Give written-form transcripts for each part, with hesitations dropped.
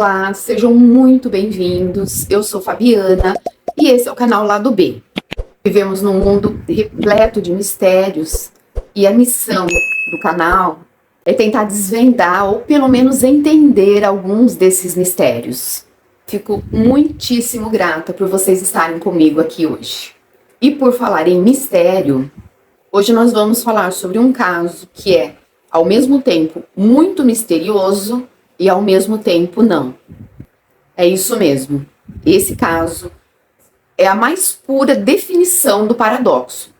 Olá, sejam muito bem-vindos. Eu sou Fabiana e esse é o canal Lado B. Vivemos num mundo repleto de mistérios e a missão do canal é tentar desvendar ou pelo menos entender alguns desses mistérios. Fico muitíssimo grata por vocês estarem comigo aqui hoje. E por falar em mistério, hoje nós vamos falar sobre um caso que é, ao mesmo tempo, muito misterioso e ao mesmo tempo não. É isso mesmo. Esse caso é a mais pura definição do paradoxo.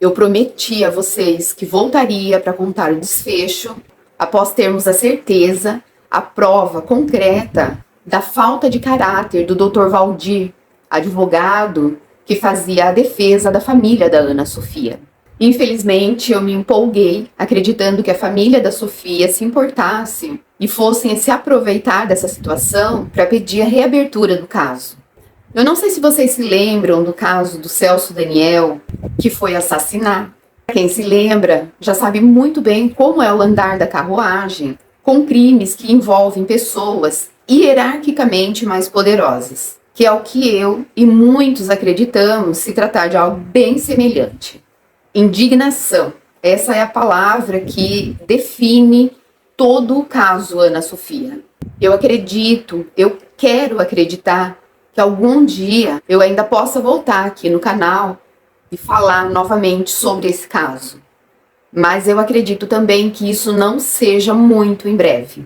Eu prometi a vocês que voltaria para contar o desfecho após termos a certeza, a prova concreta da falta de caráter do Dr. Valdir, advogado que fazia a defesa da família da Ana Sofia. Infelizmente, eu me empolguei, acreditando que a família da Sofia se importasse e fossem se aproveitar dessa situação para pedir a reabertura do caso. Eu não sei se vocês se lembram do caso do Celso Daniel, que foi assassinado. Quem se lembra já sabe muito bem como é o andar da carruagem, com crimes que envolvem pessoas hierarquicamente mais poderosas, que é o que eu e muitos acreditamos se tratar de algo bem semelhante. Indignação. Essa é a palavra que define todo o caso Ana Sofia. Eu acredito, eu quero acreditar que algum dia eu ainda possa voltar aqui no canal e falar novamente sobre esse caso. Mas eu acredito também que isso não seja muito em breve.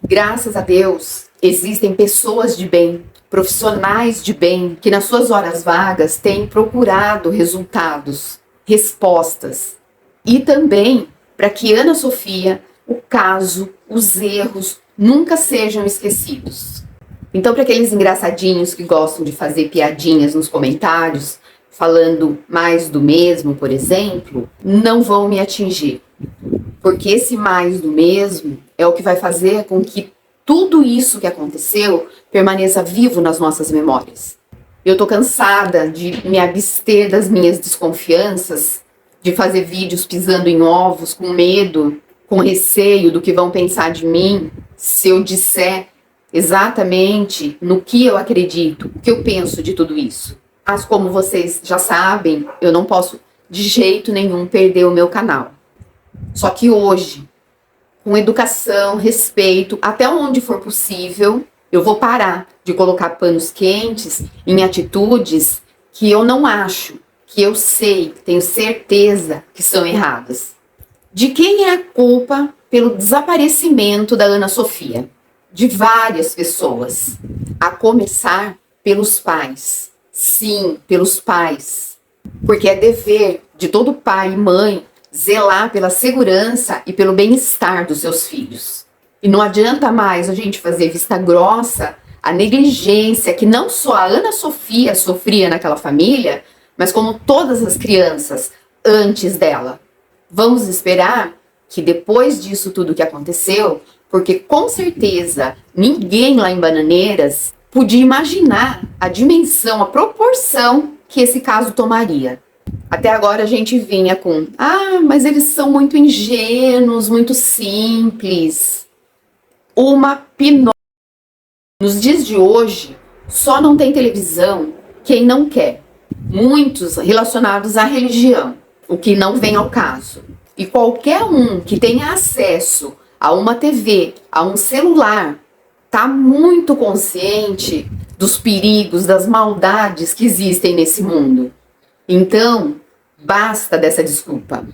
Graças a Deus, existem pessoas de bem, profissionais de bem, que nas suas horas vagas têm procurado resultados, respostas, e também para que Ana Sofia, o caso, os erros nunca sejam esquecidos. Então, para aqueles engraçadinhos que gostam de fazer piadinhas nos comentários, falando mais do mesmo, por exemplo, não vão me atingir, porque esse mais do mesmo é o que vai fazer com que tudo isso que aconteceu permaneça vivo nas nossas memórias. Eu tô cansada de me abster das minhas desconfianças, de fazer vídeos pisando em ovos, com medo, com receio do que vão pensar de mim, se eu disser exatamente no que eu acredito, o que eu penso de tudo isso. Mas como vocês já sabem, eu não posso de jeito nenhum perder o meu canal. Só que hoje, com educação, respeito, até onde for possível, eu vou parar de colocar panos quentes em atitudes que eu não acho, que eu sei, tenho certeza que são erradas. De quem é a culpa pelo desaparecimento da Ana Sofia? De várias pessoas, a começar pelos pais. Sim, pelos pais. Porque é dever de todo pai e mãe zelar pela segurança e pelo bem-estar dos seus filhos. E não adianta mais a gente fazer vista grossa a negligência que não só a Ana Sofia sofria naquela família, mas como todas as crianças antes dela. Vamos esperar que depois disso tudo que aconteceu, porque com certeza ninguém lá em Bananeiras podia imaginar a dimensão, a proporção que esse caso tomaria. Até agora a gente vinha com, mas eles são muito ingênuos, muito simples. Uma pinóquio. Nos dias de hoje, só não tem televisão quem não quer. Muitos relacionados à religião, o que não vem ao caso. E qualquer um que tenha acesso a uma TV, a um celular, está muito consciente dos perigos, das maldades que existem nesse mundo. Então, basta dessa desculpa.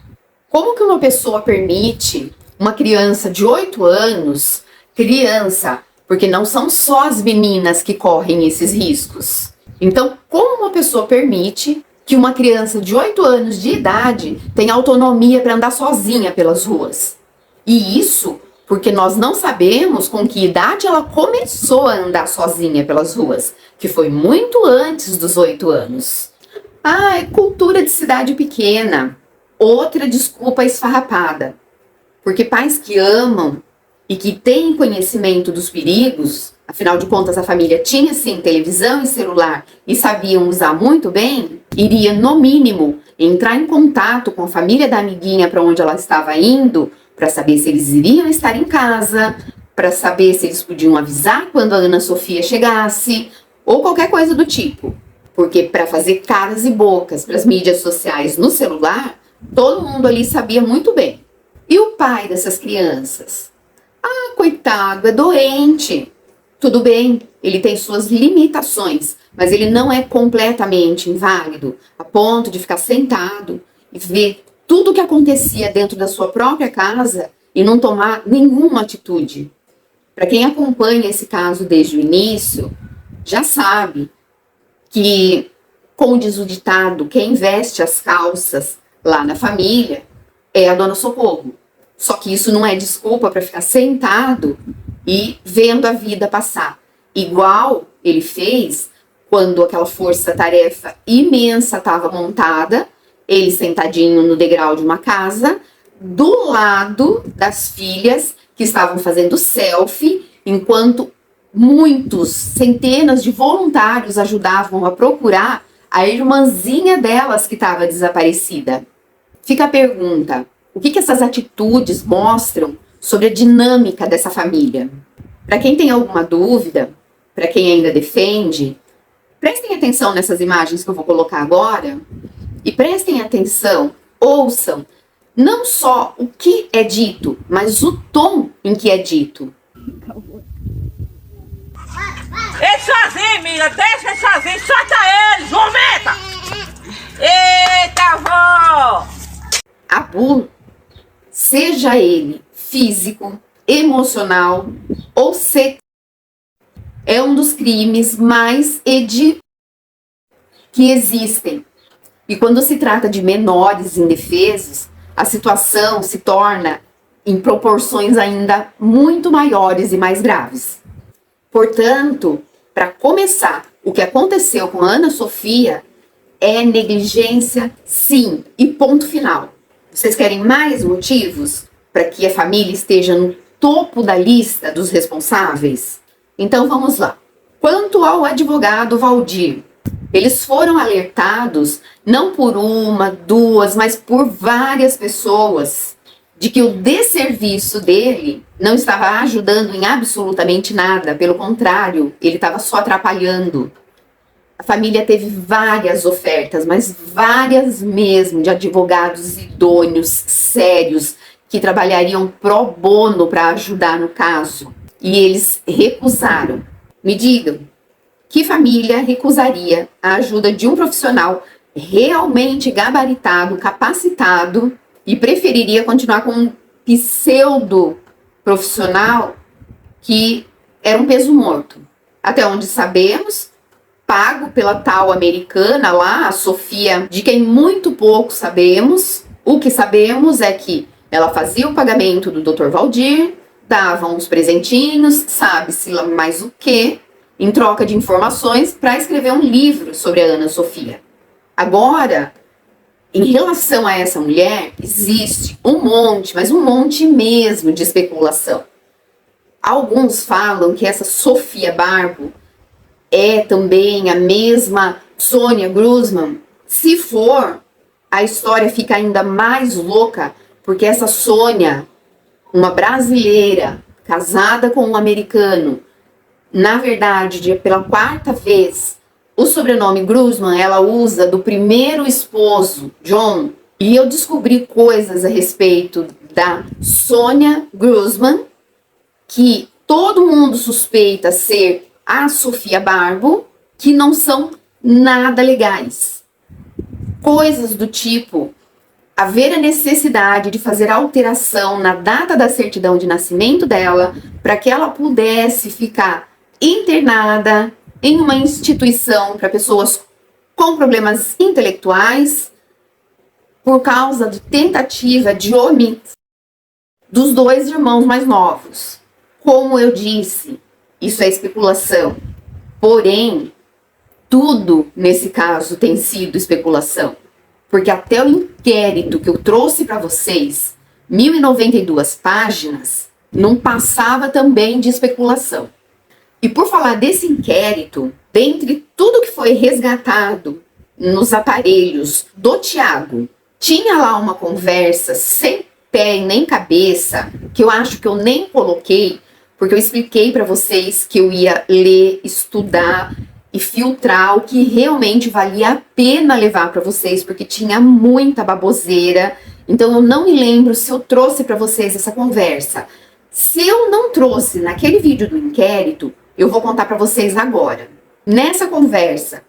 Como que uma pessoa permite uma criança de 8 anos, criança, porque não são só as meninas que correm esses riscos. Então, como uma pessoa permite que uma criança de 8 anos de idade tenha autonomia para andar sozinha pelas ruas? E isso porque nós não sabemos com que idade ela começou a andar sozinha pelas ruas, que foi muito antes dos 8 anos. É cultura de cidade pequena. Outra desculpa esfarrapada. Porque pais que amam e que têm conhecimento dos perigos, afinal de contas a família tinha sim televisão e celular e sabiam usar muito bem, iria no mínimo entrar em contato com a família da amiguinha para onde ela estava indo, para saber se eles iriam estar em casa, para saber se eles podiam avisar quando a Ana Sofia chegasse, ou qualquer coisa do tipo. Porque para fazer caras e bocas para as mídias sociais no celular, todo mundo ali sabia muito bem. E o pai dessas crianças? Ah, coitado, é doente. Tudo bem, ele tem suas limitações, mas ele não é completamente inválido, a ponto de ficar sentado e ver tudo o que acontecia dentro da sua própria casa e não tomar nenhuma atitude. Para quem acompanha esse caso desde o início, já sabe que, como diz o ditado, quem veste as calças lá na família é a Dona Socorro. Só que isso não é desculpa para ficar sentado e vendo a vida passar. Igual ele fez quando aquela força-tarefa imensa estava montada, ele sentadinho no degrau de uma casa, do lado das filhas que estavam fazendo selfie, enquanto muitos, centenas de voluntários ajudavam a procurar a irmãzinha delas que estava desaparecida. Fica a pergunta, o que essas atitudes mostram sobre a dinâmica dessa família? Para quem tem alguma dúvida, para quem ainda defende, prestem atenção nessas imagens que eu vou colocar agora e prestem atenção, ouçam, não só o que é dito, mas o tom em que é dito. Ele sozinho, amiga, deixa ele sozinho, solta ele, jumenta! Eita, avó! Abuso, seja ele físico, emocional ou sexual, é um dos crimes mais hediondos que existem. E quando se trata de menores indefesos, a situação se torna em proporções ainda muito maiores e mais graves. Portanto, para começar, o que aconteceu com a Ana Sofia é negligência, sim, e ponto final. Vocês querem mais motivos para que a família esteja no topo da lista dos responsáveis? Então vamos lá. Quanto ao advogado Valdir, eles foram alertados não por uma, duas, mas por várias pessoas de que o desserviço dele não estava ajudando em absolutamente nada, pelo contrário, ele estava só atrapalhando. A família teve várias ofertas, mas várias mesmo, de advogados idôneos, sérios, que trabalhariam pro bono para ajudar no caso. E eles recusaram. Me digam, que família recusaria a ajuda de um profissional realmente gabaritado, capacitado, e preferiria continuar com um pseudo profissional que era um peso morto? Até onde sabemos, pago pela tal americana lá, a Sofia, de quem muito pouco sabemos. O que sabemos é que ela fazia o pagamento do Dr. Valdir, dava uns presentinhos, sabe-se lá mais o que, em troca de informações para escrever um livro sobre a Ana Sofia. Agora, em relação a essa mulher, existe um monte, mas um monte mesmo de especulação. Alguns falam que essa Sofia Barbo é também a mesma Sônia Grossman. Se for, a história fica ainda mais louca, porque essa Sônia, uma brasileira, casada com um americano, na verdade, pela quarta vez, o sobrenome Grossman ela usa do primeiro esposo, John. E eu descobri coisas a respeito da Sônia Grossman, que todo mundo suspeita ser a Sofia Barbo, que não são nada legais. Coisas do tipo haver a necessidade de fazer alteração na data da certidão de nascimento dela para que ela pudesse ficar internada em uma instituição para pessoas com problemas intelectuais por causa de tentativa de homicídio dos dois irmãos mais novos. Como eu disse, isso é especulação. Porém, tudo nesse caso tem sido especulação. Porque até o inquérito que eu trouxe para vocês, 1092 páginas, não passava também de especulação. E por falar desse inquérito, dentre tudo que foi resgatado nos aparelhos do Tiago, tinha lá uma conversa sem pé e nem cabeça, que eu acho que eu nem coloquei, porque eu expliquei para vocês que eu ia ler, estudar e filtrar o que realmente valia a pena levar para vocês, porque tinha muita baboseira. Então eu não me lembro se eu trouxe para vocês essa conversa. Se eu não trouxe naquele vídeo do inquérito, eu vou contar para vocês agora. Nessa conversa,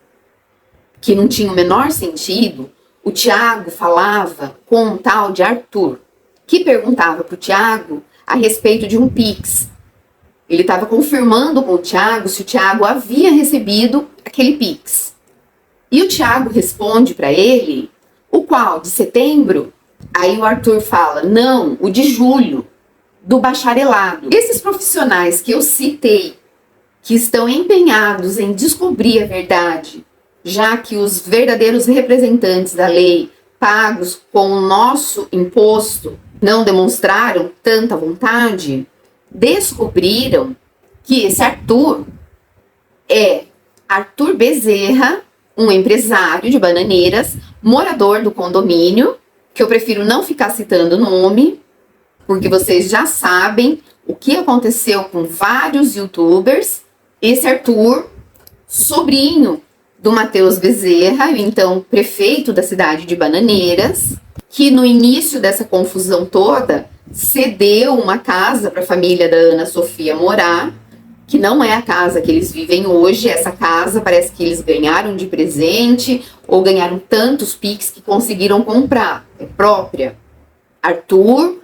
que não tinha o menor sentido, o Tiago falava com um tal de Arthur, que perguntava para o Tiago a respeito de um Pix. Ele estava confirmando com o Tiago se o Tiago havia recebido aquele Pix. E o Tiago responde para ele, o qual? De setembro? Aí o Arthur fala, não, o de julho, do bacharelado. Esses profissionais que eu citei, que estão empenhados em descobrir a verdade, já que os verdadeiros representantes da lei, pagos com o nosso imposto, não demonstraram tanta vontade, descobriram que esse Arthur é Arthur Bezerra, um empresário de bananeiras, morador do condomínio, que eu prefiro não ficar citando o nome, porque vocês já sabem o que aconteceu com vários youtubers. Esse Arthur, sobrinho do Matheus Bezerra, então prefeito da cidade de Bananeiras, que no início dessa confusão toda cedeu uma casa para a família da Ana Sofia morar, que não é a casa que eles vivem hoje. Essa casa parece que eles ganharam de presente ou ganharam tantos Pix que conseguiram comprar. É própria. Arthur,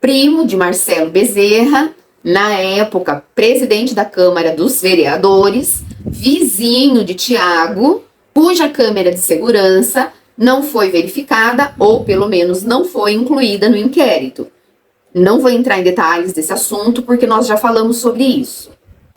primo de Marcelo Bezerra, na época presidente da Câmara dos Vereadores, vizinho de Tiago, cuja câmera de segurança não foi verificada ou pelo menos não foi incluída no inquérito. Não vou entrar em detalhes desse assunto porque nós já falamos sobre isso.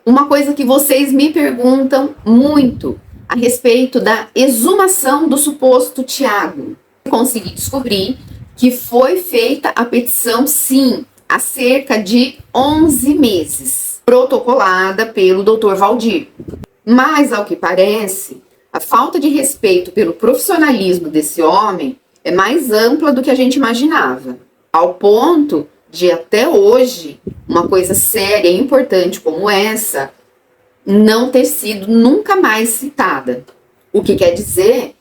Uma coisa que vocês me perguntam muito a respeito da exumação do suposto Tiago. Consegui descobrir que foi feita a petição, sim, há cerca de 11 meses, protocolada pelo Dr. Valdir. Mas, ao que parece, a falta de respeito pelo profissionalismo desse homem é mais ampla do que a gente imaginava, ao ponto de até hoje, uma coisa séria e importante como essa, não ter sido nunca mais citada. O que quer dizer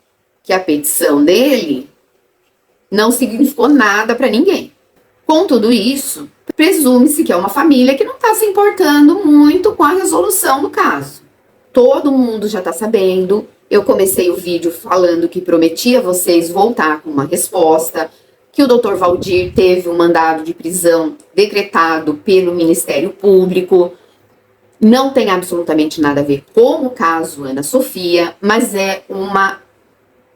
que a petição dele não significou nada para ninguém. Com tudo isso, presume-se que é uma família que não está se importando muito com a resolução do caso. Todo mundo já está sabendo. Eu comecei o vídeo falando que prometi a vocês voltar com uma resposta, que o Dr. Valdir teve um mandado de prisão decretado pelo Ministério Público. Não tem absolutamente nada a ver com o caso Ana Sofia, mas é uma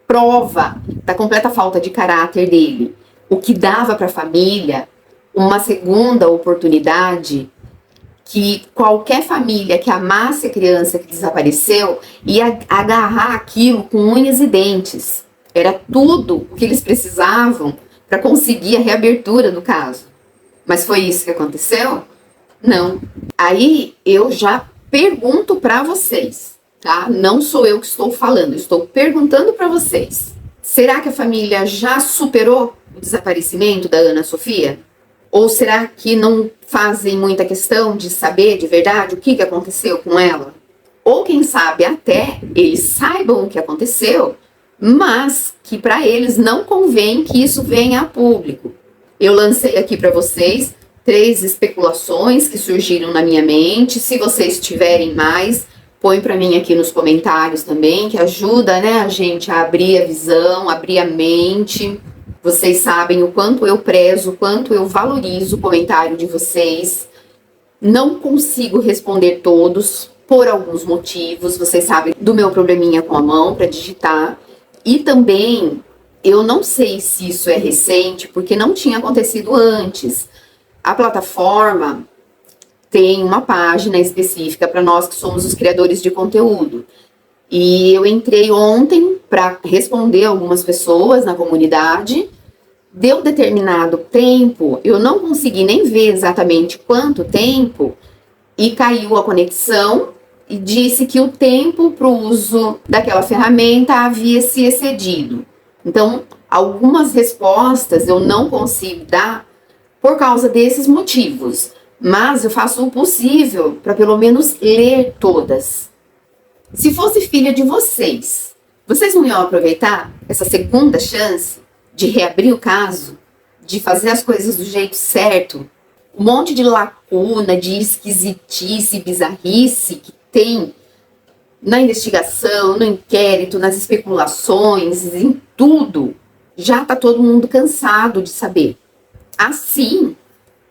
prova da completa falta de caráter dele. O que dava para a família uma segunda oportunidade, que qualquer família que amasse a criança que desapareceu ia agarrar aquilo com unhas e dentes. Era tudo o que eles precisavam para conseguir a reabertura do caso. Mas foi isso que aconteceu? Não. Aí eu já pergunto para vocês, tá? Não sou eu que estou falando, estou perguntando para vocês. Será que a família já superou o desaparecimento da Ana Sofia? Ou será que não fazem muita questão de saber de verdade o que aconteceu com ela? Ou quem sabe até eles saibam o que aconteceu, mas que para eles não convém que isso venha a público. Eu lancei aqui para vocês 3 especulações que surgiram na minha mente. Se vocês tiverem mais, põe para mim aqui nos comentários também, que ajuda, né, a gente a abrir a visão, abrir a mente. Vocês sabem o quanto eu prezo, o quanto eu valorizo o comentário de vocês. Não consigo responder todos por alguns motivos. Vocês sabem do meu probleminha com a mão para digitar. E também, eu não sei se isso é recente, porque não tinha acontecido antes. A plataforma tem uma página específica para nós que somos os criadores de conteúdo. E eu entrei ontem para responder algumas pessoas na comunidade. Deu determinado tempo, eu não consegui nem ver exatamente quanto tempo, e caiu a conexão e disse que o tempo para o uso daquela ferramenta havia se excedido. Então, algumas respostas eu não consigo dar por causa desses motivos. mas eu faço o possível para pelo menos ler todas. Se fosse filha de vocês, vocês não iam aproveitar essa segunda chance de reabrir o caso, de fazer as coisas do jeito certo? Um monte de lacuna, de esquisitice, bizarrice que tem na investigação, no inquérito, nas especulações, em tudo, já está todo mundo cansado de saber. Assim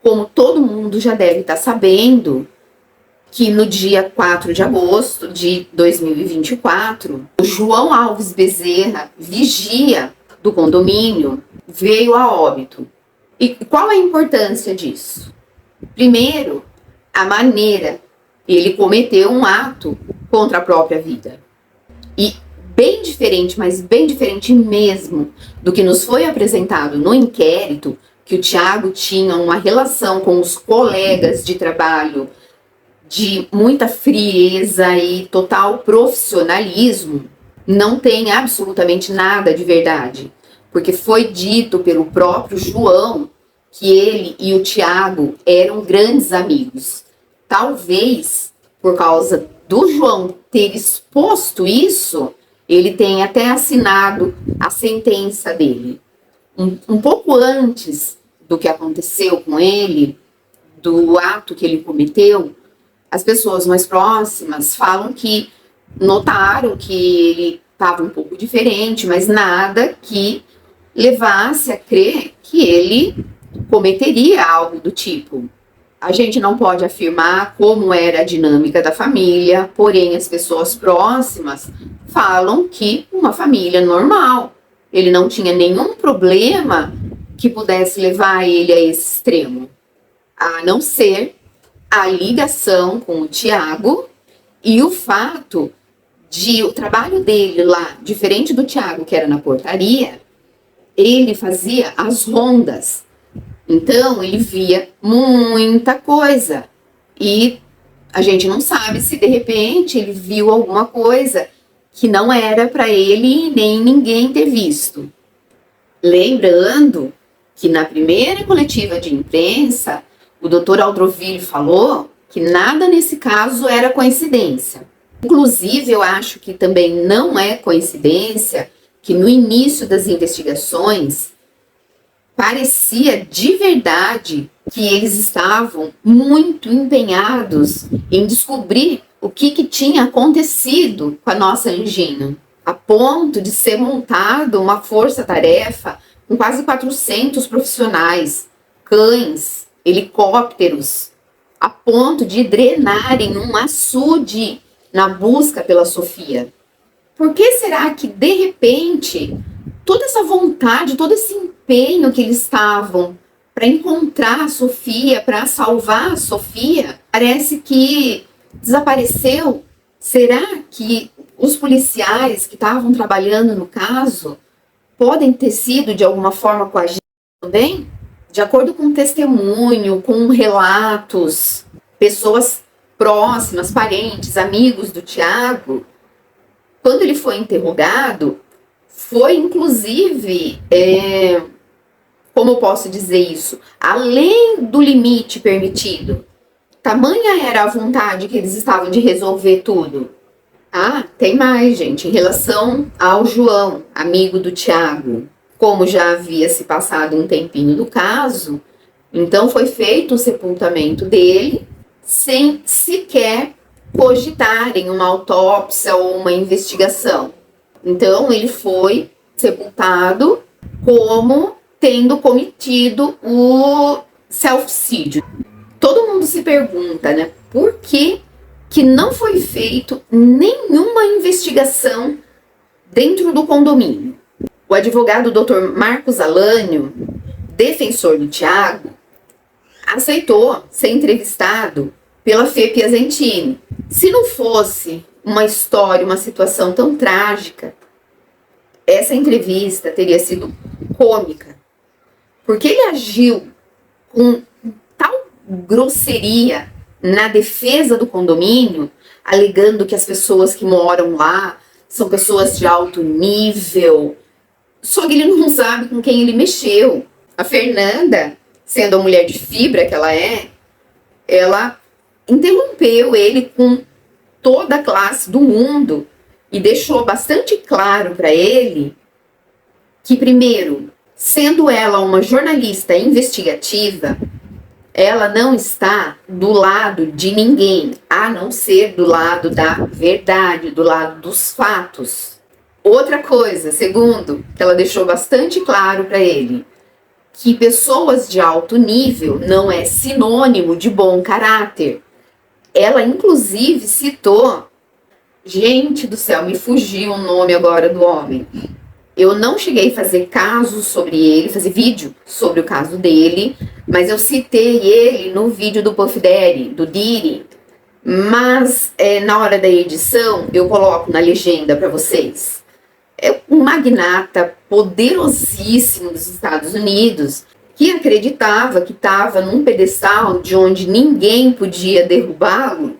como todo mundo já deve estar sabendo que no dia 4 de agosto de 2024, o João Alves Bezerra, vigia do condomínio, veio a óbito. E qual a importância disso? Primeiro, a maneira. Ele cometeu um ato contra a própria vida. E bem diferente, mas bem diferente mesmo do que nos foi apresentado no inquérito, que o Thiago tinha uma relação com os colegas de trabalho de muita frieza e total profissionalismo, não tem absolutamente nada de verdade. Porque foi dito pelo próprio João que ele e o Thiago eram grandes amigos. Talvez, por causa do João ter exposto isso, ele tenha até assinado a sentença dele. Um pouco antes do que aconteceu com ele, do ato que ele cometeu, as pessoas mais próximas falam que notaram que ele estava um pouco diferente, mas nada que levasse a crer que ele cometeria algo do tipo. A gente não pode afirmar como era a dinâmica da família, porém as pessoas próximas falam que uma família normal. Ele não tinha nenhum problema que pudesse levar ele a esse extremo, a não ser a ligação com o Thiago e o fato de o trabalho dele lá, diferente do Thiago, que era na portaria, ele fazia as rondas. Então, ele via muita coisa. E a gente não sabe se, de repente, ele viu alguma coisa que não era para ele nem ninguém ter visto. Lembrando que na primeira coletiva de imprensa, o Dr. Aldroville falou que nada nesse caso era coincidência. Inclusive, eu acho que também não é coincidência que no início das investigações parecia de verdade que eles estavam muito empenhados em descobrir o que tinha acontecido com a nossa Angina, a ponto de ser montada uma força-tarefa com quase 400 profissionais, cães, helicópteros, a ponto de drenarem um açude na busca pela Sofia. Por que será que, de repente, toda essa vontade, todo esse empenho que eles estavam para encontrar a Sofia, para salvar a Sofia, parece que desapareceu? Será que os policiais que estavam trabalhando no caso podem ter sido de alguma forma coagidos também? De acordo com testemunho, com relatos, pessoas próximas, parentes, amigos do Thiago, quando ele foi interrogado, foi inclusive, como eu posso dizer isso, além do limite permitido. Tamanha era a vontade que eles estavam de resolver tudo. Ah, tem mais, gente, em relação ao João, amigo do Thiago. Como já havia se passado um tempinho do caso, então foi feito o sepultamento dele sem sequer cogitarem uma autópsia ou uma investigação. Então ele foi sepultado como tendo cometido o self-suicídio. Todo mundo se pergunta, né, por que não foi feito nenhuma investigação dentro do condomínio? O advogado Dr. Marcos Alânio, defensor do Thiago, aceitou ser entrevistado pela Fê Piasentini. Se não fosse uma história, uma situação tão trágica, essa entrevista teria sido cômica, porque ele agiu com tal grosseria na defesa do condomínio, alegando que as pessoas que moram lá são pessoas de alto nível. Só que ele não sabe com quem ele mexeu. A Fernanda, sendo a mulher de fibra que ela é, ela interrompeu ele com toda a classe do mundo e deixou bastante claro para ele que, primeiro, sendo ela uma jornalista investigativa, ela não está do lado de ninguém, a não ser do lado da verdade, do lado dos fatos. Outra coisa, segundo, que ela deixou bastante claro para ele, que pessoas de alto nível não é sinônimo de bom caráter. Ela, inclusive, citou... Gente do céu, me fugiu o nome agora do homem. Eu não cheguei a fazer caso sobre ele, fazer vídeo sobre o caso dele, mas eu citei ele no vídeo do Puff Daddy, do Diddy. Mas na hora da edição, eu coloco na legenda para vocês. É um magnata poderosíssimo dos Estados Unidos, que acreditava que estava num pedestal de onde ninguém podia derrubá-lo.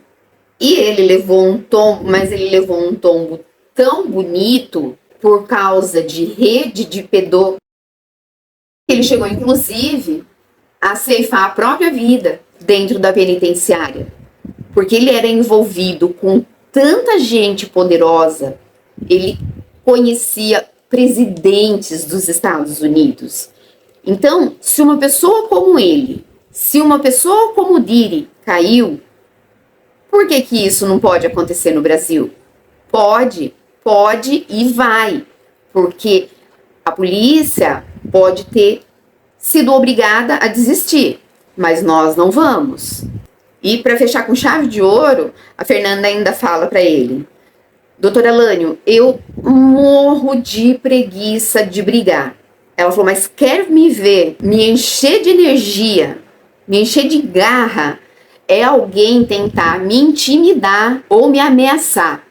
E ele levou um tombo, mas ele levou um tombo tão bonito por causa de rede de pedofilia. Ele chegou, inclusive, a ceifar a própria vida dentro da penitenciária. Porque ele era envolvido com tanta gente poderosa. Ele conhecia presidentes dos Estados Unidos. Então, se uma pessoa como ele, se uma pessoa como o Diddy caiu, por que que isso não pode acontecer no Brasil? Pode e vai. Porque a polícia pode ter sido obrigada a desistir, mas nós não vamos. E para fechar com chave de ouro, a Fernanda ainda fala para ele: Doutor Elânio, eu morro de preguiça de brigar. Ela falou, mas quer me ver, me encher de energia, me encher de garra, é alguém tentar me intimidar ou me ameaçar.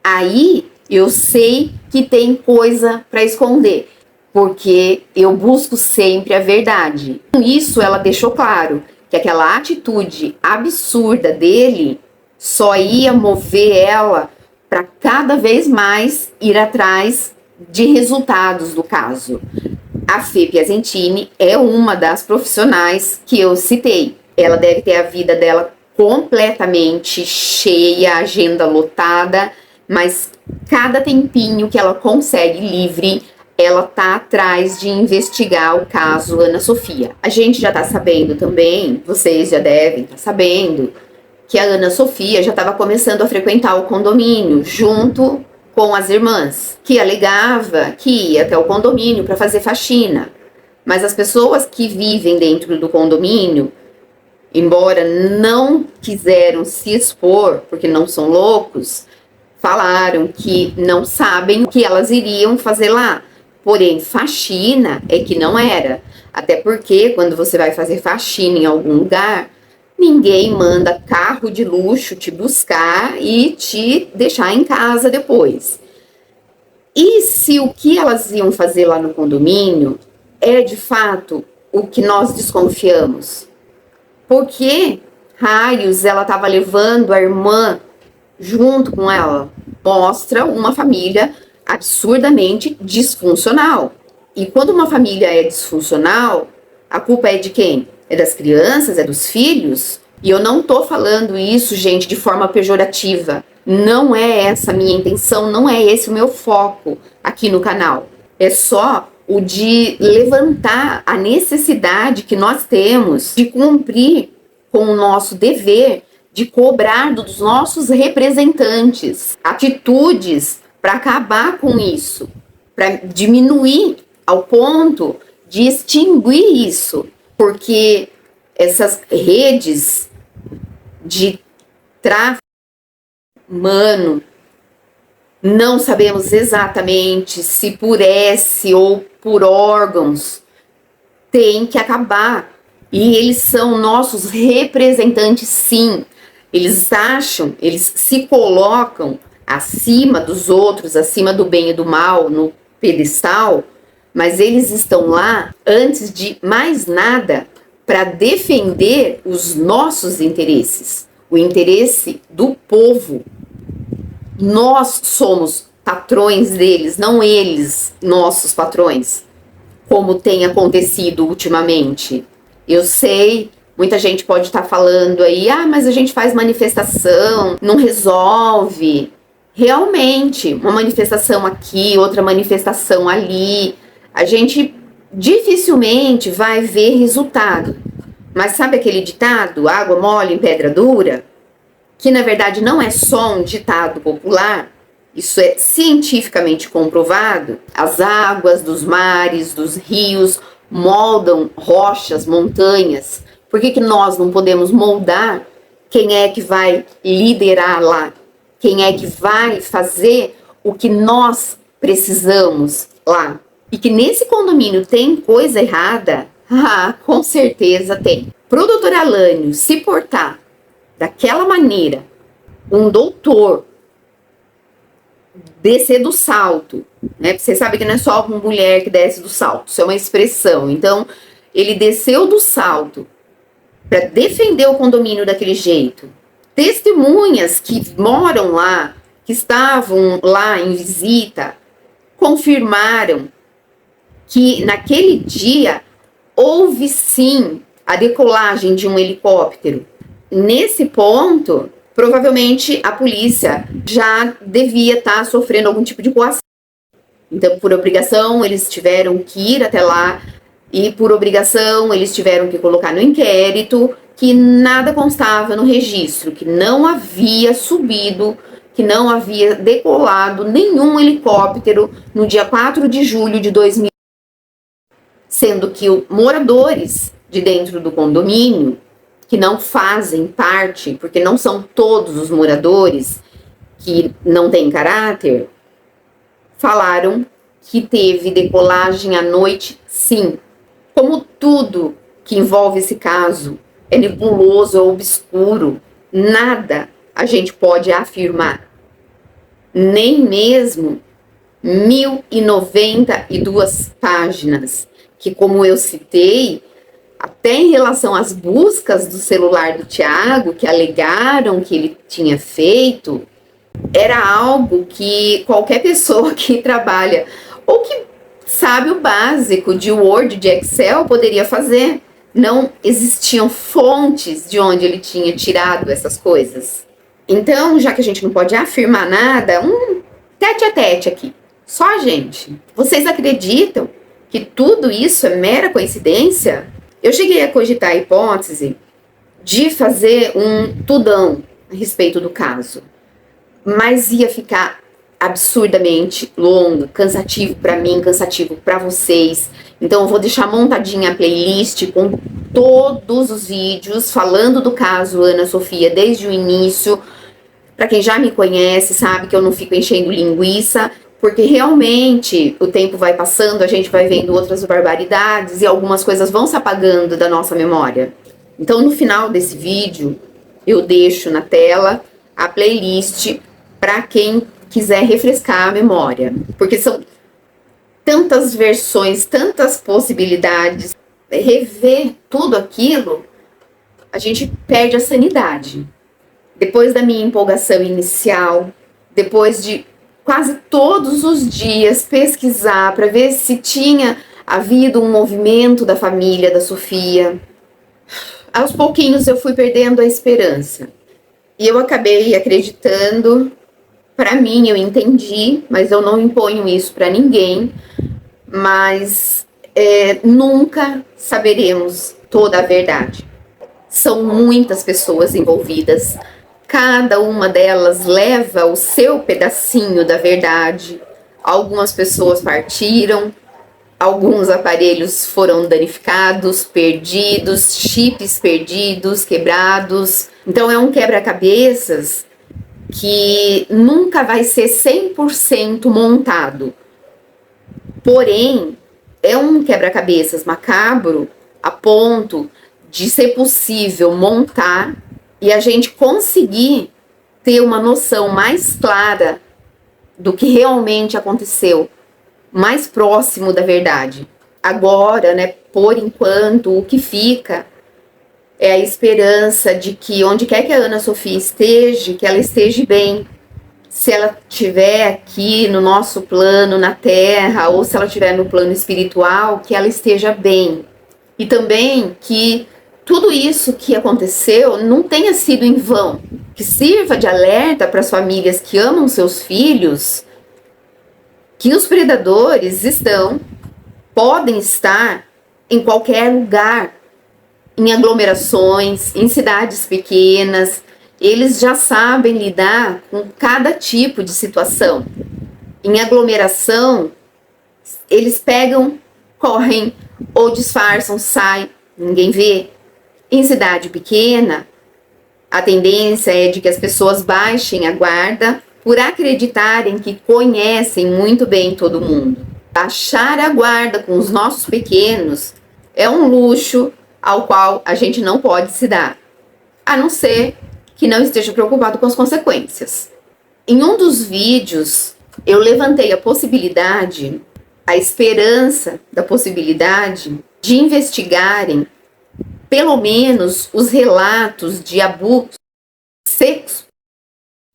Aí eu sei que tem coisa para esconder, porque eu busco sempre a verdade. Com isso, ela deixou claro que aquela atitude absurda dele só ia mover ela para cada vez mais ir atrás de resultados do caso. A Fê Piacentini é uma das profissionais que eu citei. Ela deve ter a vida dela completamente cheia, agenda lotada, mas cada tempinho que ela consegue livre, ela tá atrás de investigar o caso Ana Sofia. A gente já tá sabendo também, vocês já devem estar sabendo, que a Ana Sofia já estava começando a frequentar o condomínio junto com as irmãs, que alegava que ia até o condomínio para fazer faxina. Mas as pessoas que vivem dentro do condomínio, embora não quiseram se expor, porque não são loucos, falaram que não sabem o que elas iriam fazer lá. Porém, faxina é que não era. Até porque quando você vai fazer faxina em algum lugar, ninguém manda carro de luxo te buscar e te deixar em casa depois. E se o que elas iam fazer lá no condomínio é de fato o que nós desconfiamos? Porque raios ela estava levando a irmã junto com ela? Mostra uma família absurdamente disfuncional. E quando uma família é disfuncional, a culpa é de quem? É das crianças, é dos filhos? E eu não tô falando isso, gente, de forma pejorativa. Não é essa a minha intenção, não é esse o meu foco aqui no canal. É só o de levantar a necessidade que nós temos de cumprir com o nosso dever de cobrar dos nossos representantes atitudes para acabar com isso, para diminuir ao ponto de extinguir isso. Porque essas redes de tráfico humano, não sabemos exatamente se por S ou por órgãos, tem que acabar. E eles são nossos representantes, sim. Eles acham, eles se colocam acima dos outros, acima do bem e do mal, no pedestal, mas eles estão lá, antes de mais nada, para defender os nossos interesses, o interesse do povo. Nós somos patrões deles, não eles nossos patrões, como tem acontecido ultimamente. Eu sei Muita gente pode estar falando aí, mas a gente faz manifestação, não resolve. Realmente, uma manifestação aqui, outra manifestação ali, a gente dificilmente vai ver resultado. Mas sabe aquele ditado, água mole em pedra dura? Que na verdade não é só um ditado popular, isso é cientificamente comprovado. As águas dos mares, dos rios, moldam rochas, montanhas. Por que nós não podemos moldar quem é que vai liderar lá? Quem é que vai fazer o que nós precisamos lá? E que nesse condomínio tem coisa errada? Com certeza tem. Pro doutor Alânio se portar daquela maneira, um doutor descer do salto, né? Você sabe que não é só uma mulher que desce do salto, isso é uma expressão. Então, ele desceu do salto para defender o condomínio daquele jeito. Testemunhas que moram lá, que estavam lá em visita, confirmaram que naquele dia houve sim a decolagem de um helicóptero. Nesse ponto, provavelmente a polícia já devia estar sofrendo algum tipo de coação. Então, por obrigação, eles tiveram que ir até lá e, por obrigação, eles tiveram que colocar no inquérito que nada constava no registro, que não havia subido, que não havia decolado nenhum helicóptero no dia 4 de julho de 2000, sendo que os moradores de dentro do condomínio, que não fazem parte, porque não são todos os moradores que não têm caráter, falaram que teve decolagem à noite, sim. Como tudo que envolve esse caso é nebuloso, é obscuro, nada a gente pode afirmar. Nem mesmo 1092 páginas, que, como eu citei, até em relação às buscas do celular do Thiago, que alegaram que ele tinha feito, era algo que qualquer pessoa que trabalha ou que sabe o básico de Word, de Excel, poderia fazer. Não existiam fontes de onde ele tinha tirado essas coisas. Então, já que a gente não pode afirmar nada, tete a tete aqui, só a gente. Vocês acreditam que tudo isso é mera coincidência? Eu cheguei a cogitar a hipótese de fazer um tudão a respeito do caso, mas ia ficar absurdamente longo, cansativo para mim, cansativo para vocês. Então eu vou deixar montadinha a playlist com todos os vídeos falando do caso Ana Sofia desde o início. Para quem já me conhece sabe que eu não fico enchendo linguiça, porque realmente o tempo vai passando, a gente vai vendo outras barbaridades e algumas coisas vão se apagando da nossa memória. Então no final desse vídeo eu deixo na tela a playlist para quem quiser refrescar a memória, porque são tantas versões, tantas possibilidades. Rever tudo aquilo, a gente perde a sanidade. Depois da minha empolgação inicial, depois de quase todos os dias pesquisar para ver se tinha havido um movimento da família da Sofia, aos pouquinhos eu fui perdendo a esperança. E eu acabei acreditando. Para mim, eu entendi, mas eu não imponho isso para ninguém. Mas nunca saberemos toda a verdade. São muitas pessoas envolvidas. Cada uma delas leva o seu pedacinho da verdade. Algumas pessoas partiram, alguns aparelhos foram danificados, perdidos, chips perdidos, quebrados. Então é um quebra-cabeças que nunca vai ser 100% montado. Porém, é um quebra-cabeças macabro a ponto de ser possível montar e a gente conseguir ter uma noção mais clara do que realmente aconteceu, mais próximo da verdade. Agora, né, por enquanto, o que fica é a esperança de que onde quer que a Ana Sofia esteja, que ela esteja bem. Se ela estiver aqui no nosso plano, na Terra, ou se ela estiver no plano espiritual, que ela esteja bem. E também que tudo isso que aconteceu não tenha sido em vão, que sirva de alerta para as famílias que amam seus filhos, que os predadores podem estar em qualquer lugar, em aglomerações, em cidades pequenas. Eles já sabem lidar com cada tipo de situação. Em aglomeração, eles pegam, correm ou disfarçam, saem, ninguém vê. Em cidade pequena, a tendência é de que as pessoas baixem a guarda por acreditarem que conhecem muito bem todo mundo. Baixar a guarda com os nossos pequenos é um luxo ao qual a gente não pode se dar, a não ser que não esteja preocupado com as consequências. Em um dos vídeos, eu levantei a esperança da possibilidade de investigarem pelo menos os relatos de abuso sexual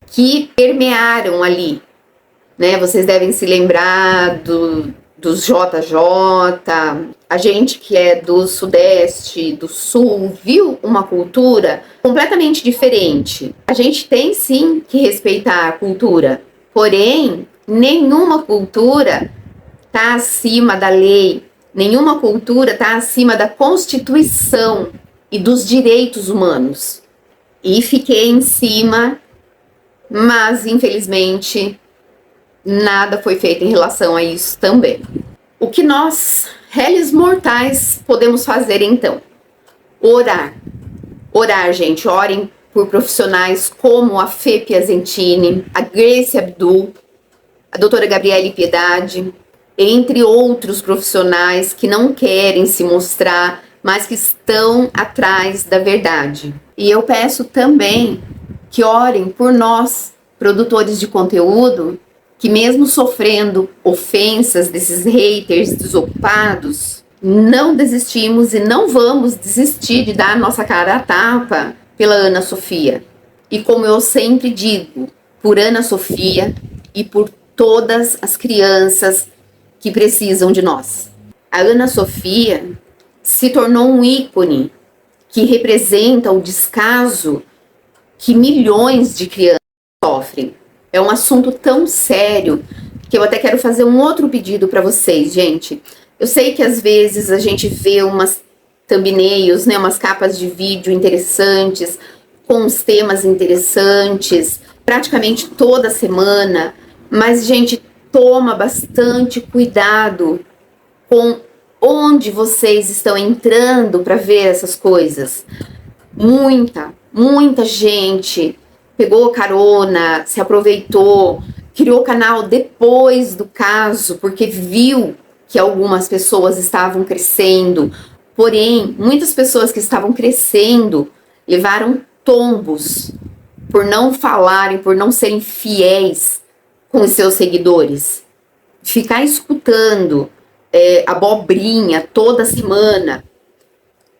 que permearam ali, né? Vocês devem se lembrar dos JJ, a gente que é do Sudeste, do Sul, viu uma cultura completamente diferente. A gente tem sim que respeitar a cultura, porém, nenhuma cultura está acima da lei, nenhuma cultura está acima da Constituição e dos direitos humanos. E fiquei em cima, mas infelizmente nada foi feito em relação a isso também. O que nós, réis mortais, podemos fazer então? Orar. Orar, gente. Orem por profissionais como a Fê Piacentini, a Grace Abdul, a doutora Gabriele Piedade, entre outros profissionais que não querem se mostrar, mas que estão atrás da verdade. E eu peço também que orem por nós, produtores de conteúdo, que mesmo sofrendo ofensas desses haters desocupados, não desistimos e não vamos desistir de dar nossa cara a tapa pela Ana Sofia. E como eu sempre digo, por Ana Sofia e por todas as crianças que precisam de nós. A Ana Sofia se tornou um ícone que representa o descaso que milhões de crianças sofrem. É um assunto tão sério que eu até quero fazer um outro pedido para vocês, gente. Eu sei que às vezes a gente vê umas thumbnails, né, umas capas de vídeo interessantes, com os temas interessantes, praticamente toda semana, mas, gente, toma bastante cuidado com onde vocês estão entrando para ver essas coisas. Muita gente pegou carona, se aproveitou, criou canal depois do caso, porque viu que algumas pessoas estavam crescendo. Porém, muitas pessoas que estavam crescendo levaram tombos por não falarem, por não serem fiéis com os seus seguidores. Ficar escutando abobrinha toda semana,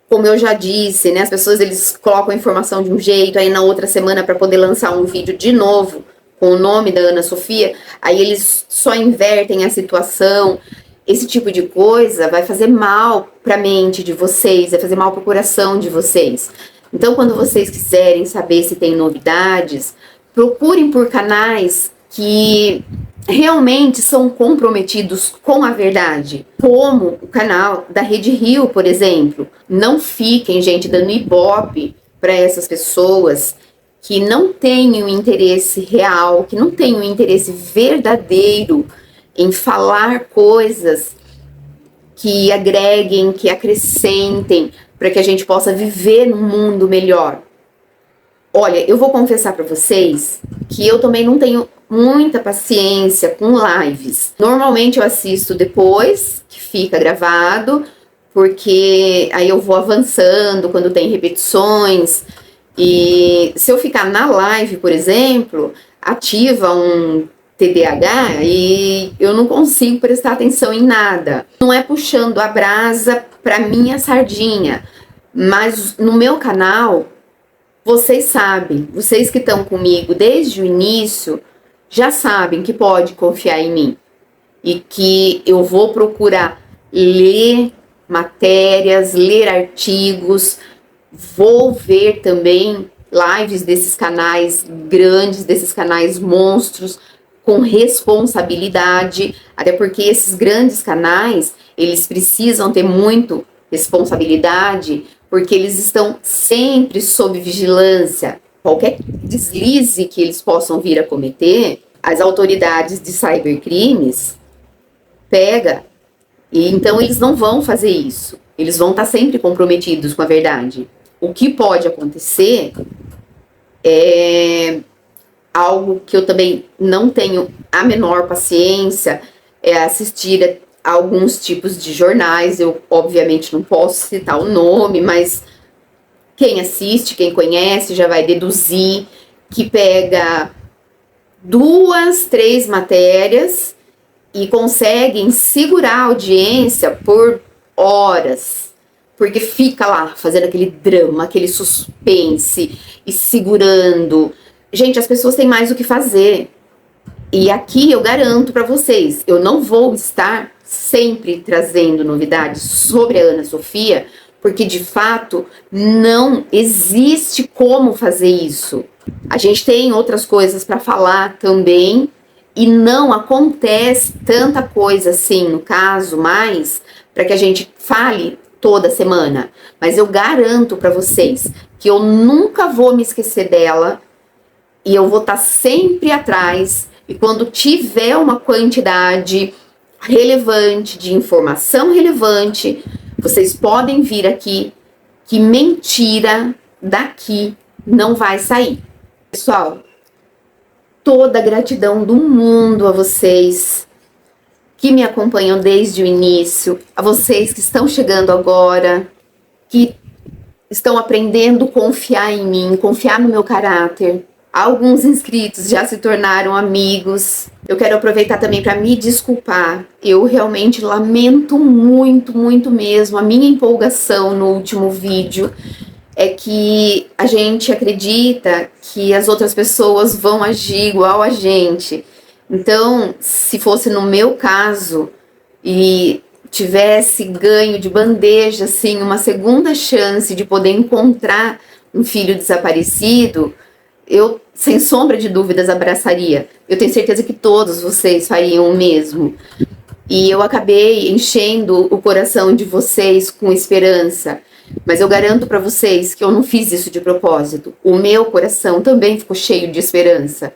como eu já disse, né? As pessoas, eles colocam a informação de um jeito, aí na outra semana, para poder lançar um vídeo de novo com o nome da Ana Sofia, aí eles só invertem a situação. Esse tipo de coisa vai fazer mal para a mente de vocês, vai fazer mal para o coração de vocês. Então, quando vocês quiserem saber se tem novidades, procurem por canais que realmente são comprometidos com a verdade, como o canal da Rede Rio, por exemplo. Não fiquem, gente, dando ibope para essas pessoas que não têm um interesse real, que não têm um interesse verdadeiro em falar coisas que agreguem, que acrescentem, para que a gente possa viver num mundo melhor. Olha, eu vou confessar para vocês que eu também não tenho muita paciência com lives. Normalmente eu assisto depois que fica gravado, porque aí eu vou avançando quando tem repetições. E se eu ficar na live, por exemplo, ativa um TDAH e eu não consigo prestar atenção em nada. Não é puxando a brasa para minha sardinha, mas no meu canal, vocês sabem, vocês que estão comigo desde o início, já sabem que pode confiar em mim e que eu vou procurar ler matérias, ler artigos Vou ver também lives desses canais grandes, desses canais monstros, com responsabilidade, até porque esses grandes canais, eles precisam ter muito responsabilidade, porque eles estão sempre sob vigilância. Qualquer deslize que eles possam vir a cometer, as autoridades de cybercrimes pega, e então eles não vão fazer isso. Eles vão estar sempre comprometidos com a verdade. O que pode acontecer é algo que eu também não tenho a menor paciência, é assistir a alguns tipos de jornais. Eu, obviamente, não posso citar o nome, mas quem assiste, quem conhece, já vai deduzir que pega 2, 3 matérias e conseguem segurar a audiência por horas, porque fica lá fazendo aquele drama, aquele suspense e segurando. Gente, as pessoas têm mais o que fazer. E aqui eu garanto para vocês, eu não vou estar sempre trazendo novidades sobre a Ana Sofia, porque de fato não existe como fazer isso. A gente tem outras coisas para falar também, e não acontece tanta coisa assim no caso, mais para que a gente fale toda semana. Mas eu garanto para vocês que eu nunca vou me esquecer dela, e eu vou estar sempre atrás, e quando tiver uma quantidade relevante de informação relevante, vocês podem vir aqui, que mentira daqui não vai sair. Pessoal, toda a gratidão do mundo a vocês que me acompanham desde o início, a vocês que estão chegando agora, que estão aprendendo a confiar em mim, confiar no meu caráter. Alguns inscritos já se tornaram amigos. Eu quero aproveitar também para me desculpar. Eu realmente lamento muito, muito mesmo. A minha empolgação no último vídeo é que a gente acredita que as outras pessoas vão agir igual a gente. Então, se fosse no meu caso e tivesse ganho de bandeja, assim, uma segunda chance de poder encontrar um filho desaparecido, eu, sem sombra de dúvidas, abraçaria. Eu tenho certeza que todos vocês fariam o mesmo. E eu acabei enchendo o coração de vocês com esperança. Mas eu garanto para vocês que eu não fiz isso de propósito. O meu coração também ficou cheio de esperança.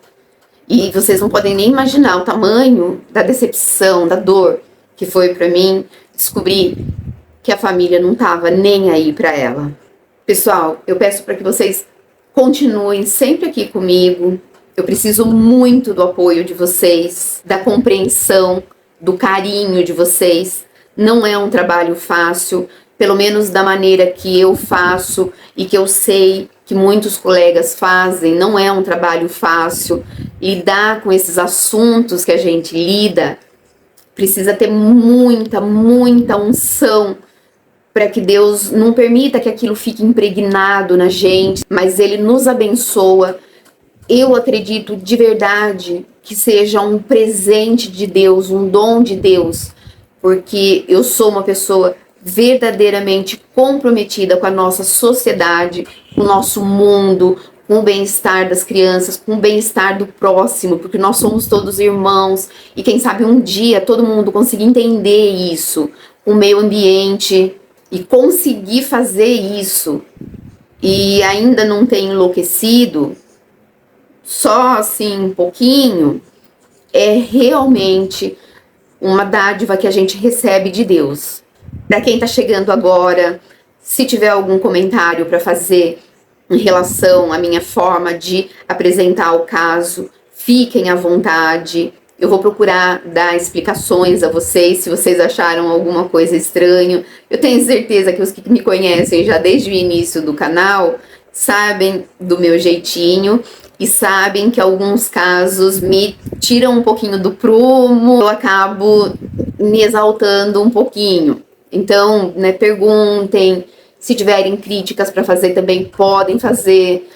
E vocês não podem nem imaginar o tamanho da decepção, da dor que foi para mim descobrir que a família não estava nem aí para ela. Pessoal, eu peço para que vocês continuem sempre aqui comigo. Eu preciso muito do apoio de vocês, da compreensão, do carinho de vocês. Não é um trabalho fácil, pelo menos da maneira que eu faço e que eu sei que muitos colegas fazem. Não é um trabalho fácil. Lidar com esses assuntos que a gente lida precisa ter muita, muita unção, para que Deus não permita que aquilo fique impregnado na gente, mas Ele nos abençoa. Eu acredito de verdade que seja um presente de Deus, um dom de Deus, porque eu sou uma pessoa verdadeiramente comprometida com a nossa sociedade, com o nosso mundo, com o bem-estar das crianças, com o bem-estar do próximo, porque nós somos todos irmãos, e quem sabe um dia todo mundo conseguir entender isso, o meio ambiente, e conseguir fazer isso, e ainda não ter enlouquecido, só assim um pouquinho, é realmente uma dádiva que a gente recebe de Deus. Para quem está chegando agora, se tiver algum comentário para fazer em relação à minha forma de apresentar o caso, fiquem à vontade. Eu vou procurar dar explicações a vocês, se vocês acharam alguma coisa estranha. Eu tenho certeza que os que me conhecem já desde o início do canal sabem do meu jeitinho e sabem que alguns casos me tiram um pouquinho do prumo, eu acabo me exaltando um pouquinho. Então, né, perguntem, se tiverem críticas para fazer também podem fazer,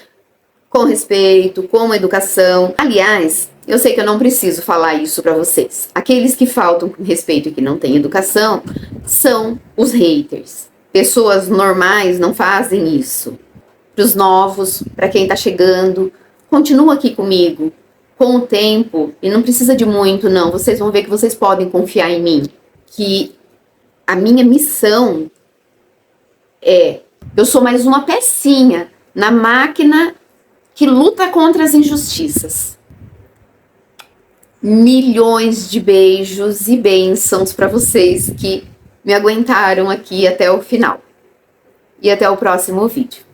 com respeito, com educação. Aliás, eu sei que eu não preciso falar isso para vocês. Aqueles que faltam com respeito e que não têm educação são os haters. Pessoas normais não fazem isso. Para os novos, para quem está chegando, continua aqui comigo. Com o tempo, e não precisa de muito não, vocês vão ver que vocês podem confiar em mim. Que a minha missão eu sou mais uma pecinha na máquina que luta contra as injustiças. Milhões de beijos e bênçãos para vocês que me aguentaram aqui até o final. E até o próximo vídeo.